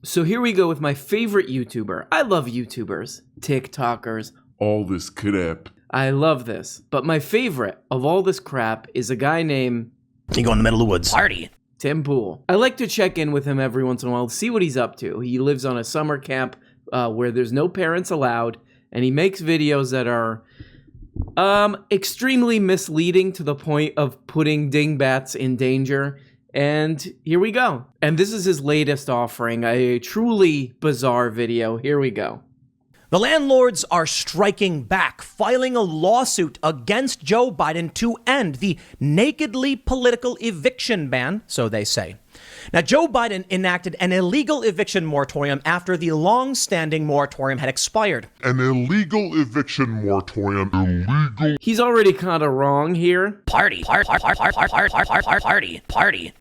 So here we go with my favorite YouTuber. I love YouTubers, TikTokers, all this crap. I love this. But my favorite of all this crap is a guy named... You go in the middle of the woods. Party. Tim Pool. I like to check in with him every once in a while, see what he's up to. He lives on a summer camp where there's no parents allowed, and he makes videos that are extremely misleading to the point of putting dingbats in danger. And here we go. And this is his latest offering, a truly bizarre video. Here we go. The landlords are striking back, filing a lawsuit against Joe Biden to end the nakedly political eviction ban, so they say. Now, Joe Biden enacted an illegal eviction moratorium after the long-standing moratorium had expired. An illegal eviction moratorium. Illegal. He's already kind of wrong here. Party.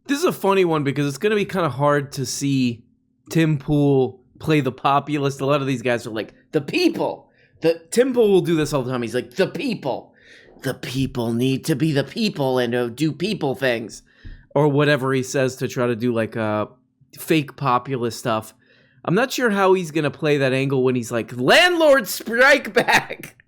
This is a funny one because it's going to be kind of hard to see Tim Pool play the populist. A lot of these guys are like, the people. Tim Pool will do this all the time. He's like, the people. The people need to be the people and do people things. Or whatever he says to try to do like fake populist stuff. I'm not sure how he's going to play that angle when he's like, landlord strike back.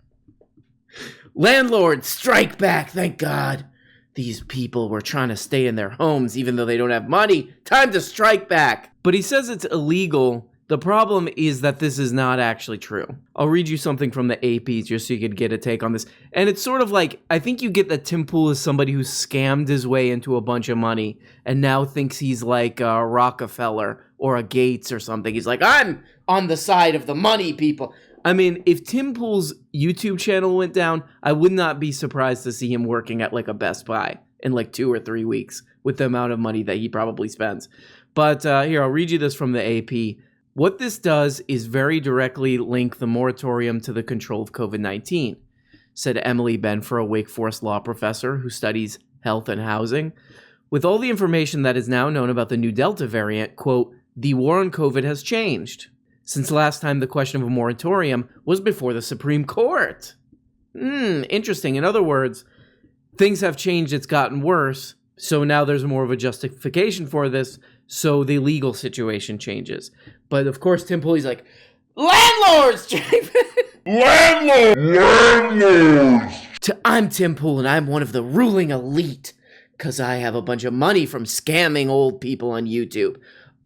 Landlord strike back, thank God. These people were trying to stay in their homes even though they don't have money. Time to strike back. But he says it's illegal. The problem is that this is not actually true. I'll read you something from the AP just so you could get a take on this. And it's sort of like, I think you get that Tim Pool is somebody who scammed his way into a bunch of money and now thinks he's like a Rockefeller or a Gates or something. He's like, I'm on the side of the money people. I mean, if Tim Pool's YouTube channel went down, I would not be surprised to see him working at like a Best Buy in like 2 or 3 weeks with the amount of money that he probably spends. But here, I'll read you this from the AP. What this does is very directly link the moratorium to the control of COVID-19, said Emily Benfer, a Wake Forest law professor who studies health and housing. With all the information that is now known about the new Delta variant, quote, the war on COVID has changed. Since last time the question of a moratorium was before the Supreme Court. Interesting. In other words, things have changed, it's gotten worse, so now there's more of a justification for this, so the legal situation changes. But of course, Tim Pool, he's like, landlords! Landlords! I'm Tim Pool, and I'm one of the ruling elite, because I have a bunch of money from scamming old people on YouTube.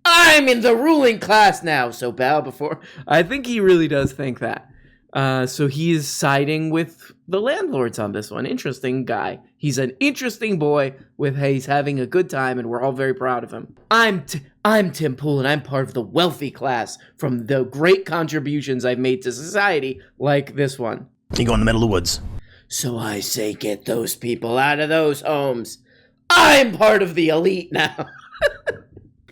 I'm in the ruling class now, so bow before... I think he really does think that. So he's siding with the landlords on this one. Interesting guy. He's an interesting boy he's having a good time, and we're all very proud of him. I'm Tim Pool, and I'm part of the wealthy class from the great contributions I've made to society, like this one. You go in the middle of the woods. So I say get those people out of those homes. I'm part of the elite now.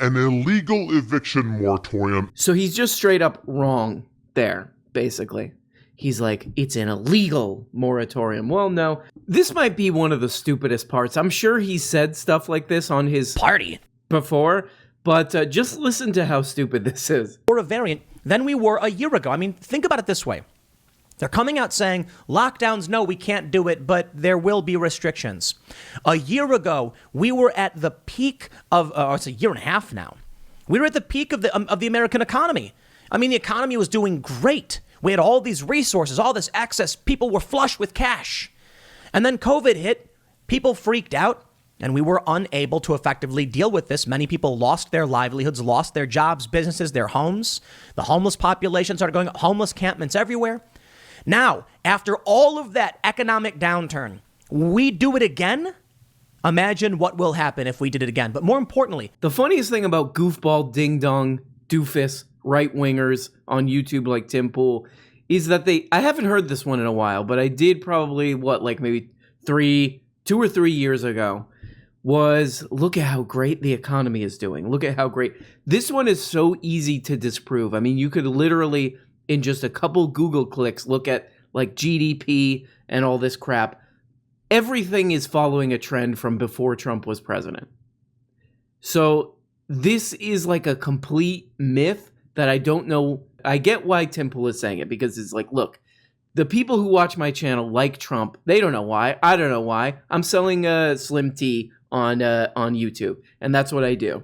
An illegal eviction moratorium. So he's just straight up wrong there, basically. He's like, it's an illegal moratorium. Well, no. This might be one of the stupidest parts. I'm sure he said stuff like this on his party before, but just listen to how stupid this is. More a variant than we were a year ago. I mean, think about it this way. They're coming out saying, lockdowns, no, we can't do it, but there will be restrictions. A year ago, we were at the peak of, it's a year and a half now. We were at the peak of the American economy. I mean, the economy was doing great. We had all these resources, all this access. People were flush with cash. And then COVID hit, people freaked out, and we were unable to effectively deal with this. Many people lost their livelihoods, lost their jobs, businesses, their homes. The homeless population started going, homeless campments everywhere. Now, after all of that economic downturn, we do it again? Imagine what will happen if we did it again. But more importantly, the funniest thing about goofball, ding-dong, doofus, right-wingers on YouTube like Tim Pool is that I haven't heard this one in a while, but I did probably, maybe 2 or 3 years ago, was look at how great the economy is doing. Look at how great. This one is so easy to disprove. I mean, you could literally, in just a couple Google clicks, look at like GDP and all this crap. Everything is following a trend from before Trump was president. So this is like a complete myth that I don't know. I get why Tim Pool is saying it, because it's like, look, the people who watch my channel like Trump. They don't know why. I don't know why. I'm selling a slim tea on YouTube, and that's what I do.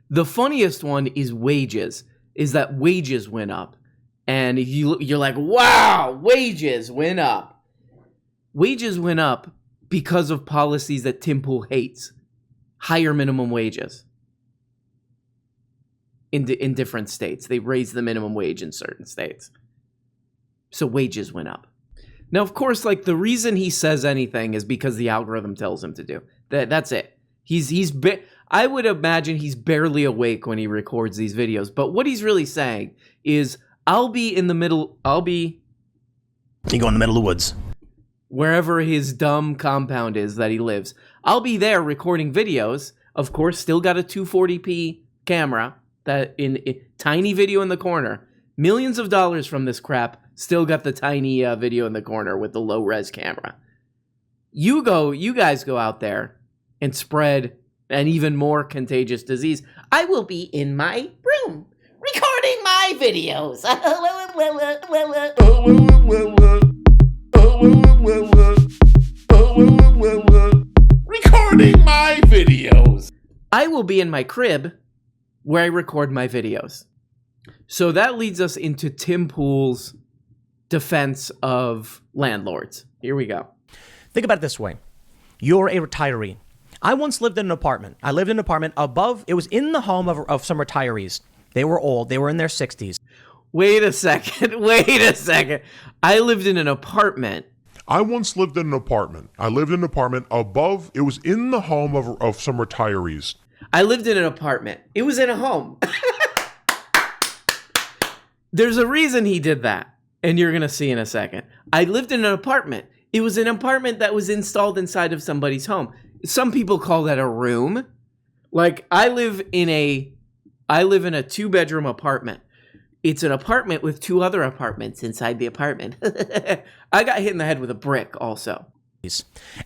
The funniest one is wages, is that wages went up. And you're like, wow, wages went up. Wages went up because of policies that Tim Pool hates. Higher minimum wages. In different states. They raised the minimum wage in certain states. So wages went up. Now, of course, like the reason he says anything is because the algorithm tells him to do. That's it. I would imagine he's barely awake when he records these videos. But what he's really saying is, You go in the middle of the woods. Wherever his dumb compound is that he lives. I'll be there recording videos. Of course, still got a 240p camera. That in tiny video in the corner. Millions of dollars from this crap. Still got the tiny video in the corner with the low res camera. You guys go out there and spread an even more contagious disease. I will be in my room recording my videos. Recording my videos. I will be in my crib where I record my videos. So that leads us into Tim Pool's defense of landlords. Here we go. Think about it this way. You're a retiree. I once lived in an apartment. I lived in an apartment above. It was in the home of some retirees. They were old. They were in their 60s. Wait a second. I lived in an apartment. I once lived in an apartment. I lived in an apartment above. It was in the home of some retirees. I lived in an apartment. It was in a home. There's a reason he did that, and you're going to see in a second. I lived in an apartment. It was an apartment that was installed inside of somebody's home. Some people call that a room. Like, I live in a 2-bedroom apartment. It's an apartment with 2 other apartments inside the apartment. I got hit in the head with a brick also.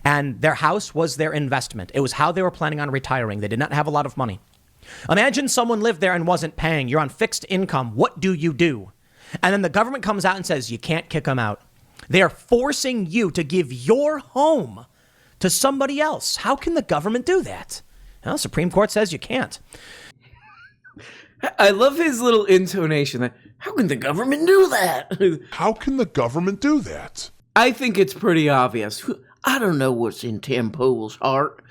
And their house was their investment. It was how they were planning on retiring. They did not have a lot of money. Imagine someone lived there and wasn't paying. You're on fixed income. What do you do? And then the government comes out and says, you can't kick them out. They are forcing you to give your home to somebody else. How can the government do that? Well, the Supreme Court says you can't. I love his little intonation. How can the government do that? How can the government do that? I think it's pretty obvious. I don't know what's in Tim Pool's heart,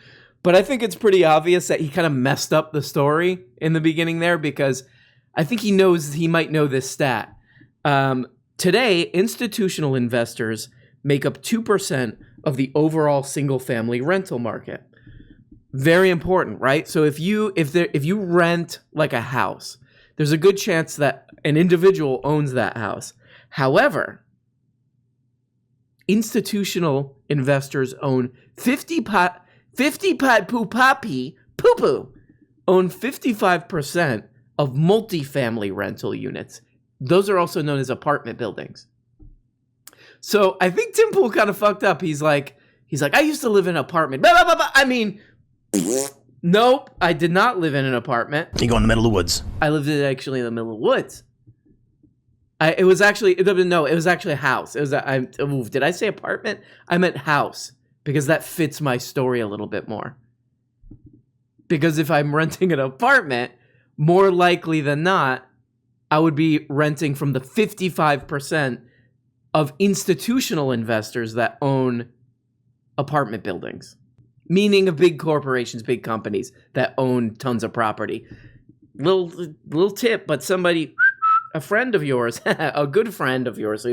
but I think it's pretty obvious that he kind of messed up the story in the beginning there, because I think he might know this stat. Today, institutional investors make up 2% of the overall single-family rental market. Very important, right? So if you rent like a house, there's a good chance that an individual owns that house. However, institutional investors own 55% of multifamily rental units. Those are also known as apartment buildings. So I think Tim Pool kind of fucked up. He's like, I used to live in an apartment. Blah, blah, blah, blah. I mean, nope, I did not live in an apartment. You go in the middle of the woods. I lived actually in the middle of the woods. It was actually a house. Did I say apartment? I meant house, because that fits my story a little bit more. Because if I'm renting an apartment, more likely than not, I would be renting from the 55% of institutional investors that own apartment buildings. Meaning of big corporations, big companies that own tons of property. Little tip, but a friend of yours, a good friend of yours,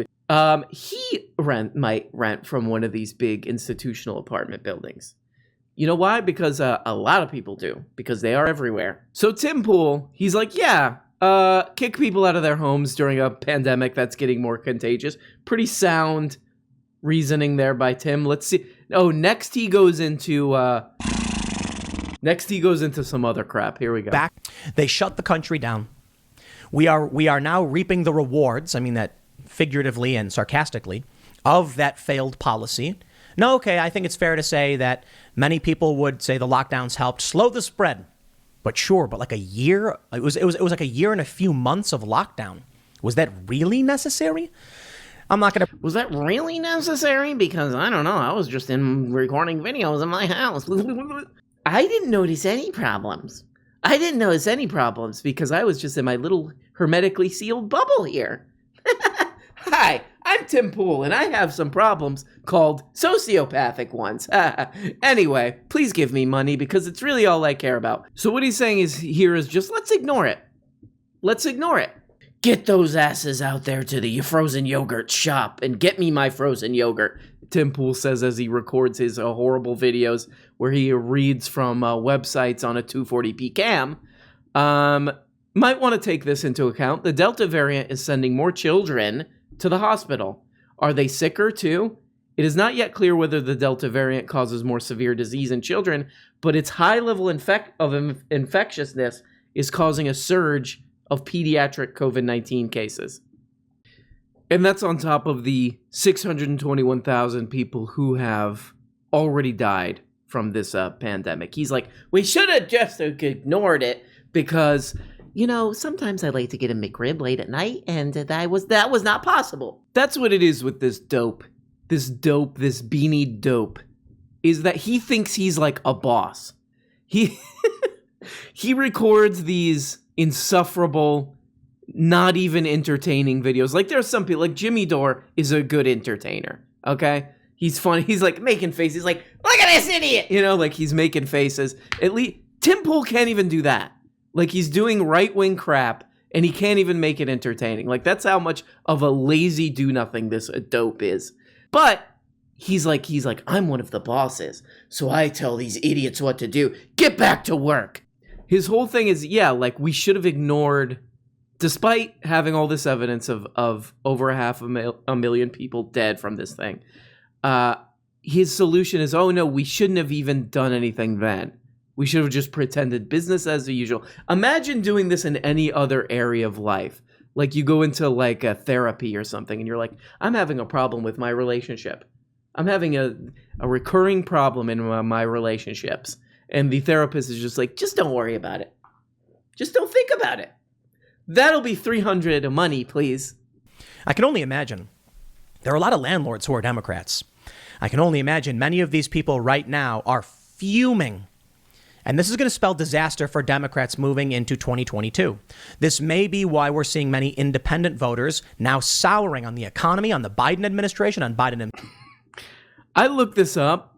he might rent from one of these big institutional apartment buildings. You know why? Because a lot of people do, because they are everywhere. So Tim Pool, he's like, kick people out of their homes during a pandemic that's getting more contagious. Pretty sound reasoning there by Tim. Let's see. Oh, next he goes into some other crap. Here we go. They shut the country down. We are now reaping the rewards, I mean that figuratively and sarcastically, of that failed policy. No, okay, I think it's fair to say that many people would say the lockdowns helped slow the spread. But sure, but like a year, it was like a year and a few months of lockdown. Was that really necessary? Was that really necessary? Because I don't know, I was just recording videos in my house. I didn't notice any problems. I didn't notice any problems because I was just in my little hermetically sealed bubble here. Hi, I'm Tim Pool, and I have some problems called sociopathic ones. Anyway, please give me money because it's really all I care about. So what he's saying is just let's ignore it. Let's ignore it. Get those asses out there to the frozen yogurt shop and get me my frozen yogurt, Tim Pool says as he records his horrible videos where he reads from websites on a 240p cam. Might want to take this into account. The Delta variant is sending more children to the hospital. Are they sicker too? It is not yet clear whether the Delta variant causes more severe disease in children, but its high level of infectiousness is causing a surge of pediatric COVID-19 cases. And that's on top of the 621,000 people who have already died from this pandemic. He's like, we should have just ignored it because, sometimes I like to get a McRib late at night, and that was not possible. That's what it is with this dope. This beanie dope, is that he thinks he's like a boss. He records these insufferable, not even entertaining videos. Like there's some people, like Jimmy Dore is a good entertainer, okay? He's funny. He's like making faces. He's like, look at this idiot! Like he's making faces. At least Tim Pool can't even do that. Like he's doing right-wing crap and he can't even make it entertaining. Like that's how much of a lazy do-nothing this dope is. But he's like, I'm one of the bosses, so I tell these idiots what to do. Get back to work. His whole thing is, we should have ignored, despite having all this evidence of over 500,000 people dead from this thing, his solution is, oh no, we shouldn't have even done anything then. We should have just pretended business as usual. Imagine doing this in any other area of life. Like you go into like a therapy or something and you're like, I'm having a problem with my relationship. I'm having a recurring problem in my relationships. And the therapist is just like, just don't worry about it. Just don't think about it. That'll be $300 a money, please. I can only imagine. There are a lot of landlords who are Democrats. I can only imagine many of these people right now are fuming. And this is going to spell disaster for Democrats moving into 2022. This may be why we're seeing many independent voters now souring on the economy, on the Biden administration, on Biden. I looked this up.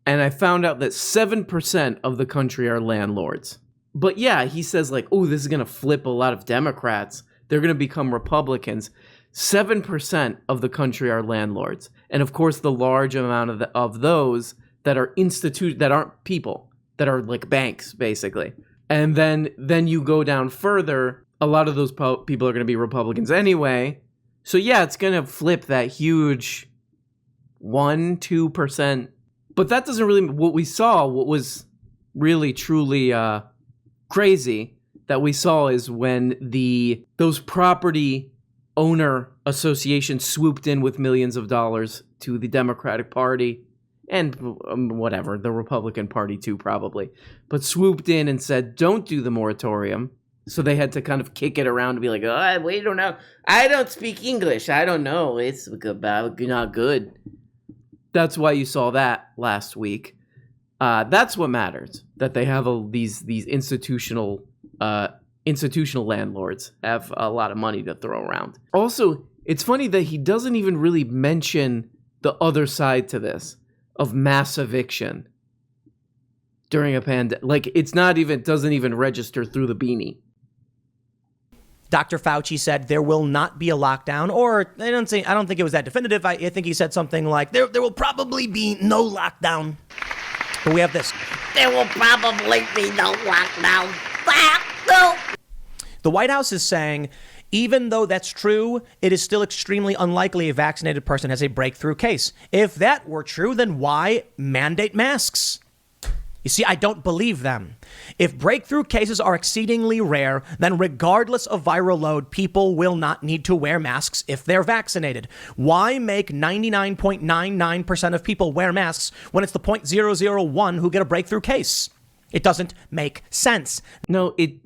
And I found out that 7% of the country are landlords. But yeah, he says like, oh, this is going to flip a lot of Democrats. They're going to become Republicans. 7% of the country are landlords. And of course, the large amount of those that are that aren't people, that are like banks, basically. And then you go down further, a lot of those people are going to be Republicans anyway. So yeah, it's going to flip that huge 1-2%. But that doesn't really, what was really truly crazy that we saw is when those property owner associations swooped in with millions of dollars to the Democratic Party and whatever, the Republican Party too probably, but swooped in and said, don't do the moratorium. So they had to kind of kick it around and be like, oh, we don't know. I don't speak English. I don't know. It's not good. That's why you saw that last week. That's what matters. That they have these institutional landlords have a lot of money to throw around. Also, it's funny that he doesn't even really mention the other side to this of mass eviction during a pandemic. Like doesn't even register through the beanie. Dr. Fauci said there will not be a lockdown, or I don't think it was that definitive. I think he said something like there will probably be no lockdown. But we have this. There will probably be no lockdown. No. The White House is saying, even though that's true, it is still extremely unlikely a vaccinated person has a breakthrough case. If that were true, then why mandate masks? You see, I don't believe them. If breakthrough cases are exceedingly rare, then regardless of viral load, people will not need to wear masks if they're vaccinated. Why make 99.99% of people wear masks when it's the 0.001 who get a breakthrough case? It doesn't make sense. No, it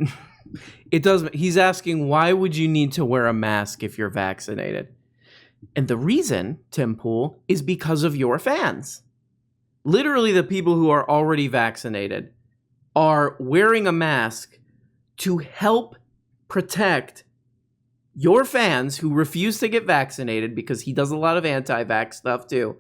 doesn't. He's asking, why would you need to wear a mask if you're vaccinated? And the reason, Tim Pool, is because of your fans. Literally, the people who are already vaccinated are wearing a mask to help protect your fans who refuse to get vaccinated, because he does a lot of anti-vax stuff too.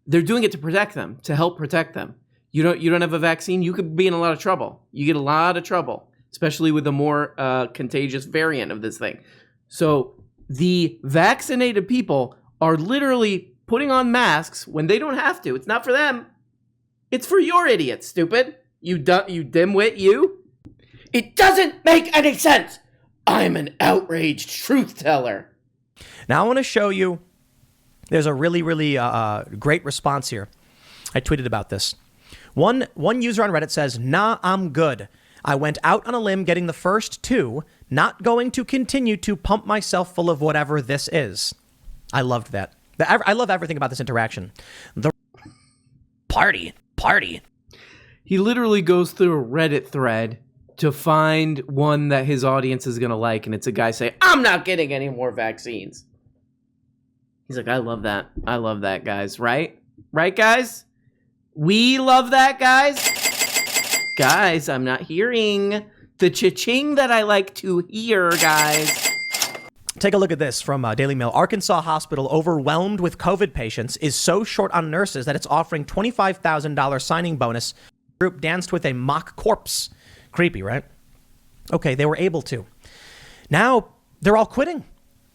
They're doing it to protect them, to help protect them. You don't have a vaccine, you could be in a lot of trouble. You get a lot of trouble, especially with the more contagious variant of this thing. So the vaccinated people are literally putting on masks when they don't have to. It's not for them. It's for your idiots, stupid. You dimwit, you. It doesn't make any sense. I'm an outraged truth teller. Now I want to show you, there's a really, really great response here. I tweeted about this. One user on Reddit says, "Nah, I'm good. I went out on a limb getting the first two, not going to continue to pump myself full of whatever this is." I loved that. I love everything about this interaction. The party. He literally goes through a Reddit thread to find one that his audience is going to like, and it's a guy saying, "I'm not getting any more vaccines." He's like, I love that, guys. Right, guys? We love that, guys. Guys, I'm not hearing the cha-ching that I like to hear, guys. Take a look at this from Daily Mail. Arkansas hospital overwhelmed with COVID patients is so short on nurses that it's offering $25,000 signing bonus. Group danced with a mock corpse. Creepy, right? Okay, they were able to. Now they're all quitting.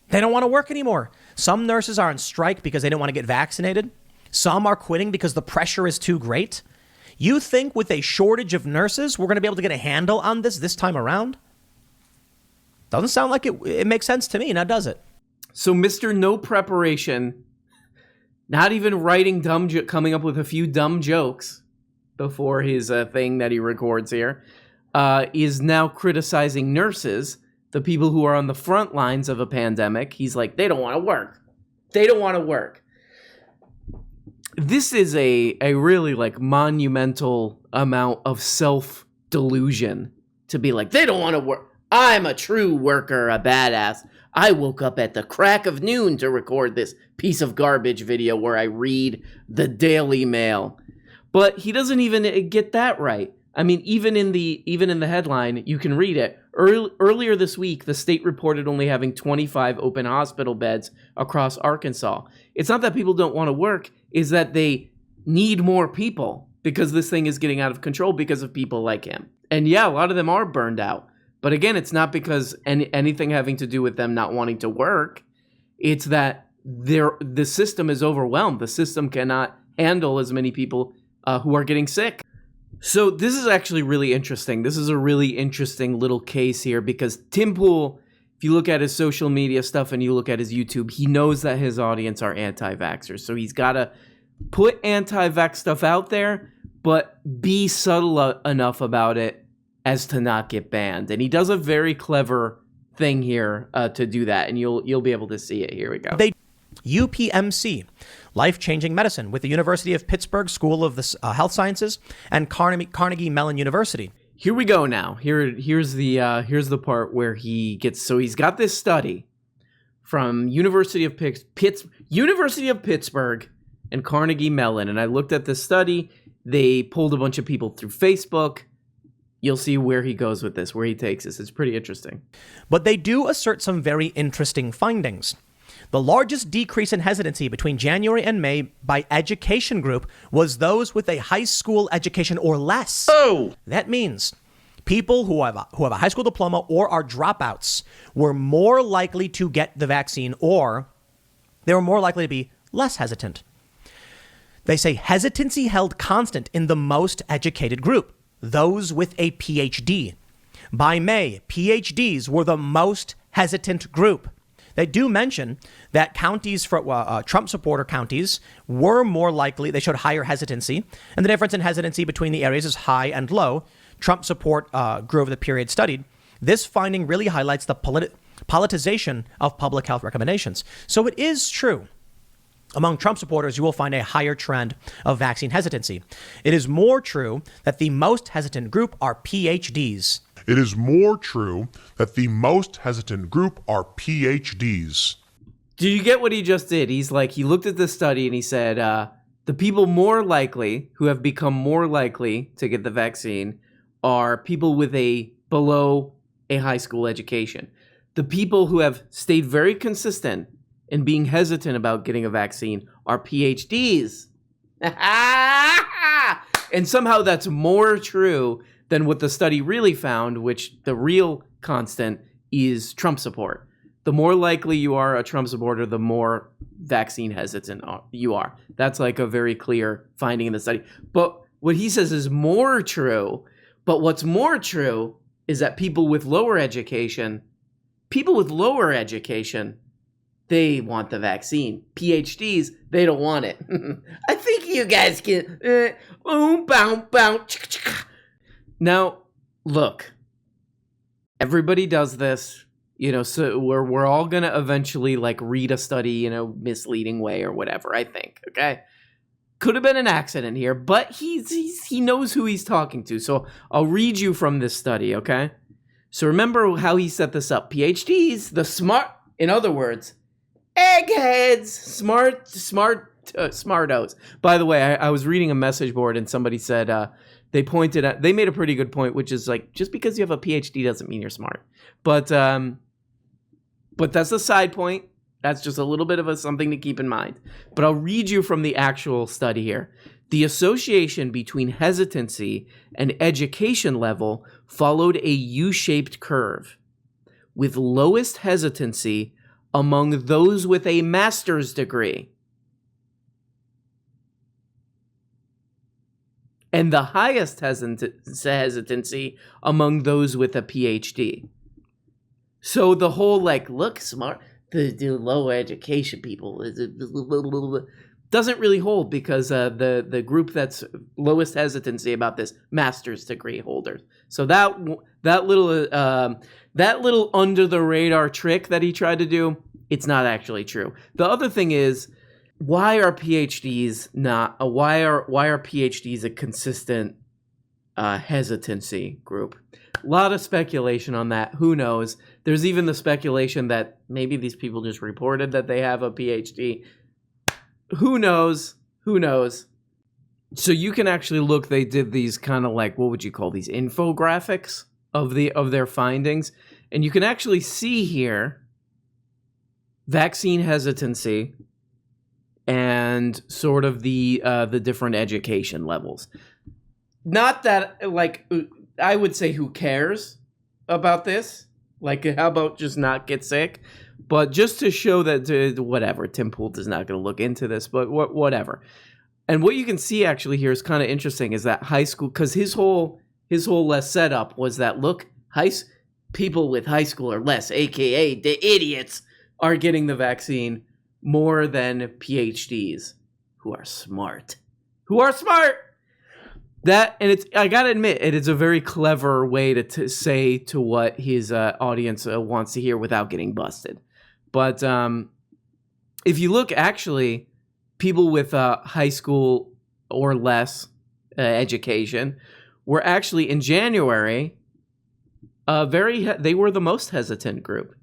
They don't want to work anymore. Some nurses are on strike because they don't want to get vaccinated. Some are quitting because the pressure is too great. You think with a shortage of nurses, we're going to be able to get a handle on this time around? Doesn't sound like it makes sense to me, now does it? So Mr. No Preparation, not even writing coming up with a few dumb jokes before his thing that he records here, is now criticizing nurses, the people who are on the front lines of a pandemic. He's like, they don't want to work. They don't want to work. This is a really like monumental amount of self-delusion to be like, they don't want to work. I'm a true worker, a badass. I woke up at the crack of noon to record this piece of garbage video where I read the Daily Mail. But he doesn't even get that right. I mean, even in the headline, you can read it. Earlier this week, the state reported only having 25 open hospital beds across Arkansas. It's not that people don't want to work, it's that they need more people because this thing is getting out of control because of people like him. And yeah, a lot of them are burned out. But again, it's not because anything having to do with them not wanting to work. It's that the system is overwhelmed. The system cannot handle as many people who are getting sick. So this is actually really interesting. This is a really interesting little case here because Tim Pool, if you look at his social media stuff and you look at his YouTube, he knows that his audience are anti-vaxxers. So he's got to put anti-vax stuff out there, but be subtle enough about it as to not get banned. And he does a very clever thing here to do that. And you'll be able to see it. Here we go. UPMC, life-changing medicine, with the University of Pittsburgh School of the Health Sciences and Carnegie Mellon University. Here we go now. Here's the part where he gets, so he's got this study from University of Pittsburgh and Carnegie Mellon. And I looked at this study. They pulled a bunch of people through Facebook. You'll see where he goes with this, where he takes this. It's pretty interesting. But they do assert some very interesting findings. The largest decrease in hesitancy between January and May by education group was those with a high school education or less. Oh! That means people who have a high school diploma or are dropouts were more likely to get the vaccine, or they were more likely to be less hesitant. They say hesitancy held constant in the most educated group, those with a PhD. By May, PhDs were the most hesitant group. They do mention that counties, for Trump supporter counties, were more likely, they showed higher hesitancy, and the difference in hesitancy between the areas is high and low. Trump support grew over the period studied. This finding really highlights the politicization of public health recommendations. So it is true. Among Trump supporters, you will find a higher trend of vaccine hesitancy. It is more true that the most hesitant group are PhDs. It is more true that the most hesitant group are PhDs. Do you get what he just did? He's like, he looked at this study and he said, the people more likely, who have become more likely to get the vaccine, are people with below a high school education. The people who have stayed very consistent in being hesitant about getting a vaccine are PhDs. And somehow that's more true than what the study really found, which the real constant is Trump support. The more likely you are a Trump supporter, the more vaccine hesitant you are. That's like a very clear finding in the study. But what he says is more true. But what's more true is that people with lower education, they want the vaccine. PhDs, they don't want it. I think you guys can. Now, look, everybody does this, so we're all going to eventually like read a study in a misleading way or whatever, I think, okay? Could have been an accident here, but he knows who he's talking to. So I'll read you from this study, okay? So remember how he set this up. PhDs, in other words, eggheads, smartos. By the way, I was reading a message board and somebody said they made a pretty good point, which is like, just because you have a PhD doesn't mean you're smart. But that's a side point. That's just a little bit of something to keep in mind. But I'll read you from the actual study here. The association between hesitancy and education level followed a U-shaped curve, with lowest hesitancy among those with a master's degree, and the highest hesitancy among those with a PhD. So the whole look smart, the low education people doesn't really hold, because the group that's lowest hesitancy about this, master's degree holders. So that little under the radar trick that he tried to do, it's not actually true. The other thing is, why are PhDs a consistent hesitancy group? A lot of speculation on that. Who knows? There's even the speculation that maybe these people just reported that they have a PhD. Who knows? So you can actually look, they did these kind of what would you call these, infographics of their findings, and you can actually see here vaccine hesitancy and sort of the different education levels. Not that I would say who cares about this? How about just not get sick? But just to show that, whatever, Tim Pool is not going to look into this, but whatever. And what you can see actually here is kind of interesting, is that high school, because his whole setup was that, look, people with high school or less, aka the idiots, are getting the vaccine more than PhDs who are smart. That, and I gotta admit, it is a very clever way to say to what his audience wants to hear without getting busted. But if you look, actually, people with high school or less education were actually in January they were the most hesitant group,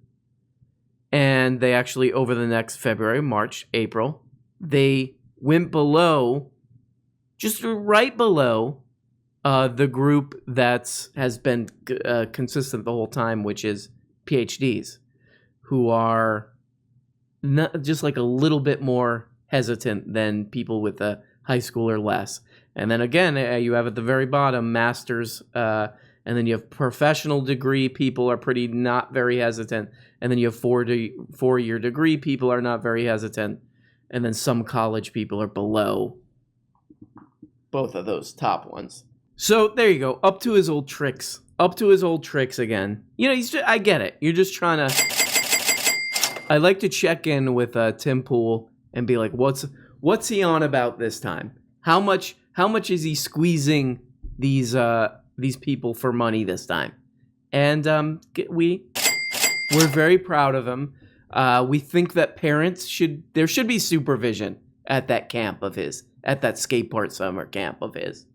and they actually, over the next February, March, April, they went below. Just right below the group that has been consistent the whole time, which is PhDs, who are just a little bit more hesitant than people with a high school or less. And then again, you have at the very bottom masters, and then you have professional degree people are not very hesitant, and then you have 4-year degree people are not very hesitant, and then some college people are below both of those top ones. So there you go. Up to his old tricks again. I get it. You're just trying to. I like to check in with Tim Pool and be like, what's he on about this time? How much is he squeezing these people for money this time? And we're very proud of him. We think that there should be supervision at that camp of his. At that skate park summer camp of his.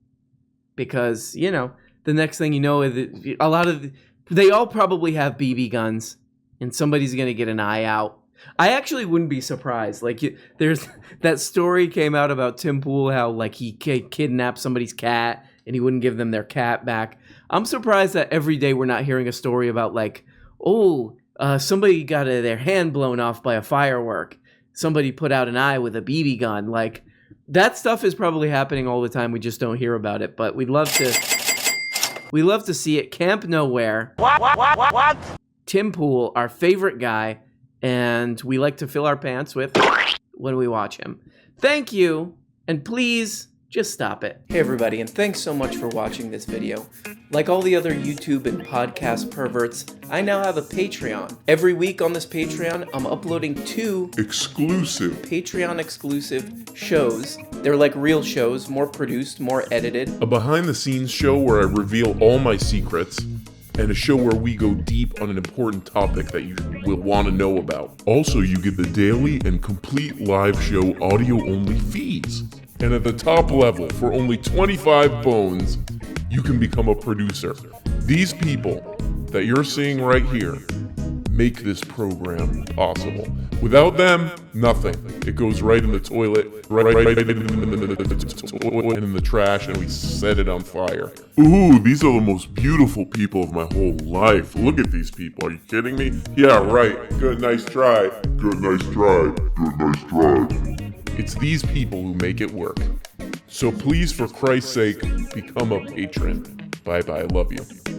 Because, the next thing you know, they all probably have BB guns, and somebody's going to get an eye out. I actually wouldn't be surprised. There's that story came out about Tim Pool, how, he kidnapped somebody's cat, and he wouldn't give them their cat back. I'm surprised that every day we're not hearing a story about like, somebody got their hand blown off by a firework. Somebody put out an eye with a BB gun. Like, that stuff is probably happening all the time. We just don't hear about it, but we'd love to see it. Camp Nowhere. What? Tim Pool, our favorite guy, and we like to fill our pants with when we watch him. Thank you, and please just stop it. Hey everybody, and thanks so much for watching this video. Like all the other YouTube and podcast perverts, I now have a Patreon. Every week on this Patreon, I'm uploading 2 Exclusive. Patreon exclusive shows. They're like real shows, more produced, more edited. A behind-the-scenes show where I reveal all my secrets, and a show where we go deep on an important topic that you will want to know about. Also, you get the daily and complete live show audio-only feeds. And at the top level, for only 25 bones, you can become a producer. These people that you're seeing right here make this program possible. Without them, nothing. It goes right in the toilet, right in the trash, and we set it on fire. Ooh, these are the most beautiful people of my whole life. Look at these people. Are you kidding me? Yeah, right. Good, nice try. Good, nice try. Good, nice try. It's these people who make it work. So please, for Christ's sake, become a patron. Bye-bye. I love you.